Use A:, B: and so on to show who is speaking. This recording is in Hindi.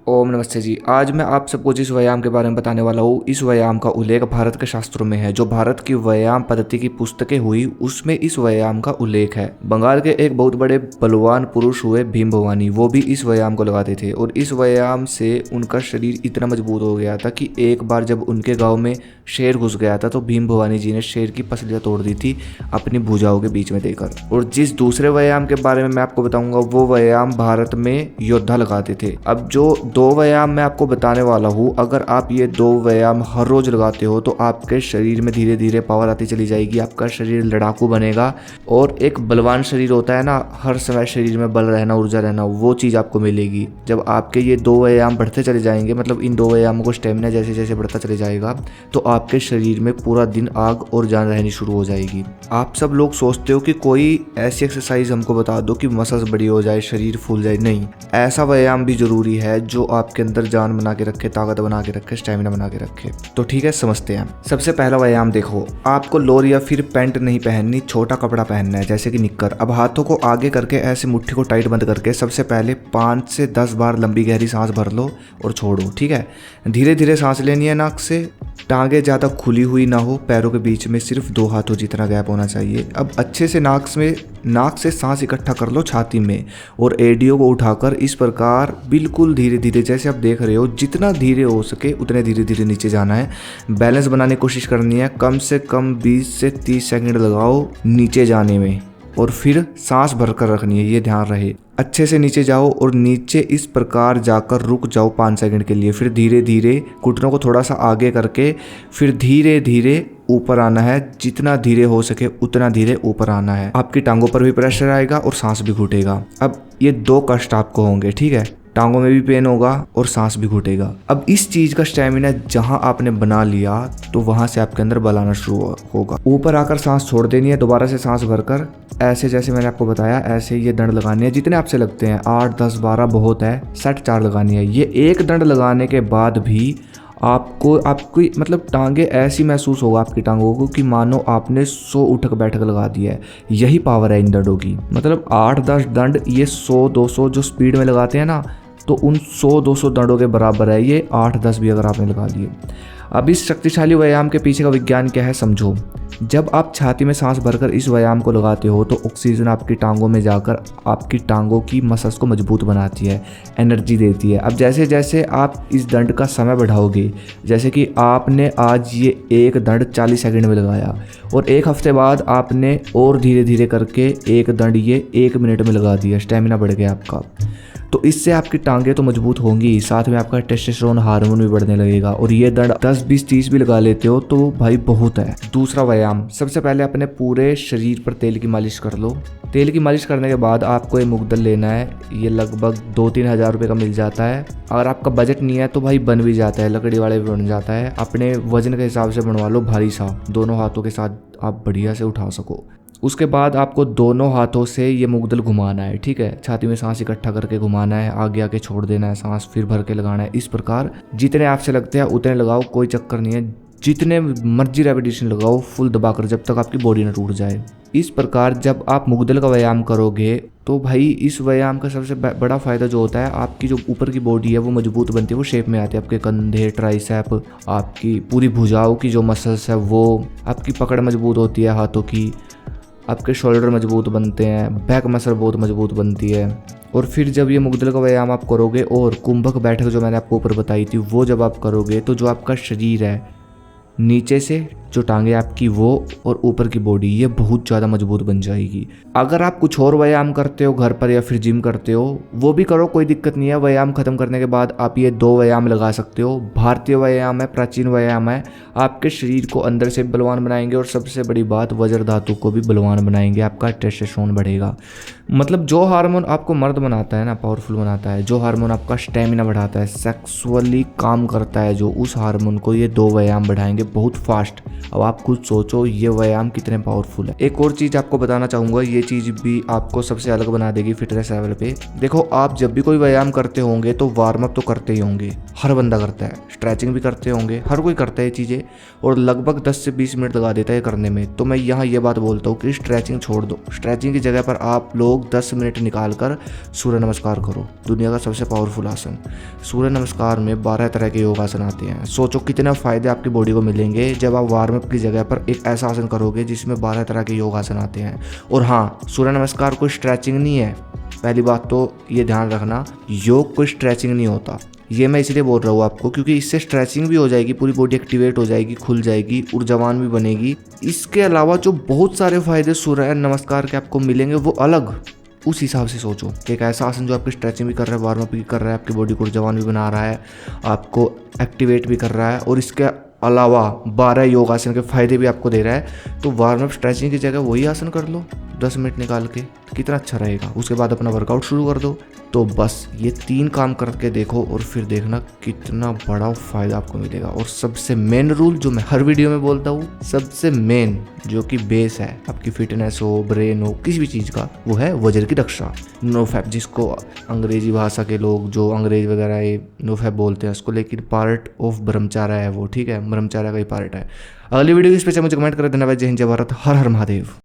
A: ओम नमस्ते जी। आज मैं आप सबको जिस व्यायाम के बारे में बताने वाला हूँ, इस व्यायाम का उल्लेख भारत के शास्त्रों में है। जो भारत की व्यायाम पद्धति की पुस्तकें हुई, उसमें इस व्यायाम का उल्लेख है। बंगाल के एक बहुत बड़े बलवान पुरुष हुए भीम भवानी, वो भी इस व्यायाम को लगाते थे और इस व्यायाम से उनका शरीर इतना मजबूत हो गया था कि एक बार जब उनके गाँव में शेर घुस गया था तो भीम भवानी जी ने शेर की पसलियाँ तोड़ दी थी अपनी भुजाओं के बीच में देकर। और जिस दूसरे व्यायाम के बारे में मैं आपको बताऊंगा, वो व्यायाम भारत में योद्धा लगाते थे। अब जो दो व्यायाम मैं आपको बताने वाला हूँ, अगर आप ये दो व्यायाम हर रोज लगाते हो तो आपके शरीर में धीरे धीरे पावर आती चली जाएगी। आपका शरीर लड़ाकू बनेगा और एक बलवान शरीर होता है ना, हर समय शरीर में बल रहना, ऊर्जा रहना, वो चीज़ आपको मिलेगी जब आपके ये दो व्यायाम बढ़ते चले जाएंगे। मतलब इन दो व्यायामों को स्टेमिना जैसे जैसे बढ़ता चले जाएगा तो आपके शरीर में पूरा दिन आग और जान रहनी शुरू हो जाएगी। आप सब लोग सोचते हो कि कोई ऐसी एक्सरसाइज हमको बता दो कि मसल्स बड़ी हो जाए, शरीर फूल जाए। नहीं, ऐसा व्यायाम भी जरूरी है जो आपके अंदर जान बना के रखे, ताकत बना के रखे, स्टेमिना बना के रखे। तो ठीक है, समझते हैं। सबसे पहला व्यायाम देखो, आपको लोअर या फिर पैंट नहीं पहननी, छोटा कपड़ा पहनना है जैसे कि निक्कर। अब हाथों को आगे करके ऐसे मुट्ठी को टाइट बंद करके सबसे पहले 5 से 10 बार लंबी गहरी सांस भर लो और छोड़ो। ठीक है, धीरे धीरे सांस लेनी है नाक से। टांगे ज़्यादा खुली हुई ना हो, पैरों के बीच में सिर्फ 2 हाथों जितना गैप होना चाहिए। अब अच्छे से नाक से सांस इकट्ठा कर लो छाती में और एडियो को उठाकर इस प्रकार बिल्कुल धीरे धीरे, जैसे आप देख रहे हो, जितना धीरे हो सके उतने धीरे धीरे नीचे जाना है। बैलेंस बनाने की कोशिश करनी है। कम से कम 20 से 30 सेकंड लगाओ नीचे जाने में और फिर सांस भरकर रखनी है, ये ध्यान रहे। अच्छे से नीचे जाओ और नीचे इस प्रकार जाकर रुक जाओ 5 सेकंड के लिए। फिर धीरे धीरे घुटनों को थोड़ा सा आगे करके फिर धीरे धीरे ऊपर आना है। जितना धीरे हो सके उतना धीरे ऊपर आना है। आपकी टांगों पर भी प्रेशर आएगा और सांस भी घुटेगा। अब ये 2 कष्ट आपको होंगे, ठीक है, टांगों में भी पेन होगा और सांस भी घुटेगा। अब इस चीज का स्टेमिना जहां आपने बना लिया तो वहां से आपके अंदर बल आना शुरू होगा। ऊपर आकर सांस छोड़ देनी है, दोबारा से सांस भरकर ऐसे जैसे मैंने आपको बताया ऐसे ये दंड लगाने हैं जितने आपसे लगते हैं। 8, 10, 12 बहुत है, 60 लगानी है। ये एक दंड लगाने के बाद भी आपकी मतलब टांगे ऐसी महसूस होगा आपकी टांगों को कि मानो आपने 100 उठक बैठक लगा दिया है। यही पावर है इन दंडों की। मतलब 8-10 दंड ये 100-200 जो स्पीड में लगाते हैं ना, तो उन 100-200 दंडों के बराबर है ये 8-10 भी अगर आपने लगा दिए। अब इस शक्तिशाली व्यायाम के पीछे का विज्ञान क्या है समझो। जब आप छाती में सांस भरकर इस व्यायाम को लगाते हो तो ऑक्सीजन आपकी टांगों में जाकर आपकी टांगों की मसल्स को मजबूत बनाती है, एनर्जी देती है। अब जैसे जैसे आप इस दंड का समय बढ़ाओगे, जैसे कि आपने आज ये एक दंड 40 सेकंड में लगाया और एक हफ्ते बाद आपने और धीरे धीरे करके एक दंड ये 1 मिनट में लगा दिया, स्टेमिना बढ़ गया आपका। तो इससे आपकी टांगें तो मजबूत होंगी, साथ में आपका टेस्टोस्टेरोन हार्मोन भी बढ़ने लगेगा। और ये दंड 10, 20, 30 भी लगा लेते हो तो भाई बहुत है। दूसरा व्यायाम, सबसे पहले अपने पूरे शरीर पर तेल की मालिश कर लो। तेल की मालिश करने के बाद आपको ये मुगदल लेना है। ये लगभग 2-3 हज़ार रुपये का मिल जाता है। अगर आपका बजट नहीं है तो भाई बन भी जाता है, लकड़ी वाले भी बन जाता है। अपने वजन के हिसाब से बनवा लो, भारी सा, दोनों हाथों के साथ आप बढ़िया से उठा सको। उसके बाद आपको दोनों हाथों से ये मुगदल घुमाना है, ठीक है। छाती में सांस इकट्ठा करके घुमाना है, आगे आके छोड़ देना है सांस, फिर भर के लगाना है। इस प्रकार जितने आपसे लगते हैं उतने लगाओ, कोई चक्कर नहीं है। जितने मर्जी रेपिटेशन लगाओ फुल दबाकर, जब तक आपकी बॉडी ना टूट जाए। इस प्रकार जब आप मुगदल का व्यायाम करोगे तो भाई इस व्यायाम का सबसे बड़ा फायदा जो होता है, आपकी जो ऊपर की बॉडी है वो मजबूत बनती है, वो शेप में आती है। आपके कंधे, ट्राइसेप, आपकी पूरी भुजाओं की जो मसल्स है वो, आपकी पकड़ मजबूत होती है हाथों की, आपके शोल्डर मजबूत बनते हैं, बैक मसल बहुत मजबूत बनती है। और फिर जब ये मुगदल का व्यायाम आप करोगे और कुंभक बैठक जो मैंने आपको ऊपर बताई थी वो जब आप करोगे तो जो आपका शरीर है, नीचे से जो टांगे आपकी वो और ऊपर की बॉडी, ये बहुत ज़्यादा मजबूत बन जाएगी। अगर आप कुछ और व्यायाम करते हो घर पर या फिर जिम करते हो, वो भी करो, कोई दिक्कत नहीं है। व्यायाम खत्म करने के बाद आप ये 2 व्यायाम लगा सकते हो। भारतीय व्यायाम है, प्राचीन व्यायाम है, आपके शरीर को अंदर से बलवान बनाएंगे और सबसे बड़ी बात, वज्र धातु को भी बलवान बनाएंगे। आपका टेस्टोस्टेरोन बढ़ेगा। मतलब जो हार्मोन आपको मर्द बनाता है ना, पावरफुल बनाता है, जो हार्मोन आपका स्टेमिना बढ़ाता है, सेक्सुअली काम करता है जो, उस हार्मोन को ये 2 व्यायाम बढ़ाएंगे बहुत फास्ट। अब आप खुद सोचो ये व्यायाम कितने पावरफुल है। एक और चीज़ आपको बताना चाहूँगा, ये चीज़ भी आपको सबसे अलग बना देगी फिटनेस लेवल पे। देखो आप जब भी कोई व्यायाम करते होंगे तो वार्म अप तो करते ही होंगे, हर बंदा करता है, स्ट्रेचिंग भी करते होंगे, हर कोई करता है ये चीज़ें, और लगभग 10 से 20 मिनट लगा देता है करने में। तो मैं यहाँ ये बात बोलता हूँ कि स्ट्रेचिंग छोड़ दो, स्ट्रेचिंग की जगह पर आप लोग 10 मिनट निकाल कर सूर्य नमस्कार करो। दुनिया का सबसे पावरफुल आसन। सूर्य नमस्कार में 12 तरह के योगासन आते हैं। सोचो कितने फ़ायदे आपकी बॉडी को मिलेंगे जब आप वार्म अप की जगह पर एक ऐसा आसन करोगे जिसमें 12 तरह के योगासन आते हैं। और हाँ, सूर्य नमस्कार कोई स्ट्रेचिंग नहीं है, पहली बात तो ये ध्यान रखना, योग कोई स्ट्रेचिंग नहीं होता। ये मैं इसलिए बोल रहा हूँ आपको क्योंकि इससे स्ट्रेचिंग भी हो जाएगी, पूरी बॉडी एक्टिवेट हो जाएगी, खुल जाएगी, ऊर्जावान भी बनेगी। इसके अलावा जो बहुत सारे फायदे सूर्य नमस्कार के आपको मिलेंगे वो अलग, उस हिसाब से सोचो कि एक ऐसा आसन जो आपकी स्ट्रेचिंग भी कर रहा है, वार्म अप भी कर रहा है, आपकी बॉडी को ऊर्जावान भी बना रहा है, आपको एक्टिवेट भी कर रहा है, और इसके अलावा 12 योग आसन के फायदे भी आपको दे रहा है। तो वार्म अप स्ट्रेचिंग की जगह वही आसन कर लो 10 मिनट निकाल के, कितना अच्छा रहेगा। उसके बाद अपना वर्कआउट शुरू कर दो। तो बस ये 3 काम करके देखो और फिर देखना कितना बड़ा फ़ायदा आपको मिलेगा। और सबसे मेन रूल जो मैं हर वीडियो में बोलता हूँ, सबसे मेन जो कि बेस है आपकी फिटनेस हो, ब्रेन हो, किसी भी चीज़ का, वो है वज्र की रक्षा। नो फैप, जिसको अंग्रेजी भाषा के लोग जो अंग्रेज वगैरह ये नो फैप बोलते हैं उसको, लेकिन पार्ट ऑफ ब्रह्मचार्य है वो, ठीक है, ब्रह्मचार्य का ही पार्ट है। अगली वीडियो इस पे मुझे कमेंट कर देना। जय हिंद, जय भारत, हर हर महादेव।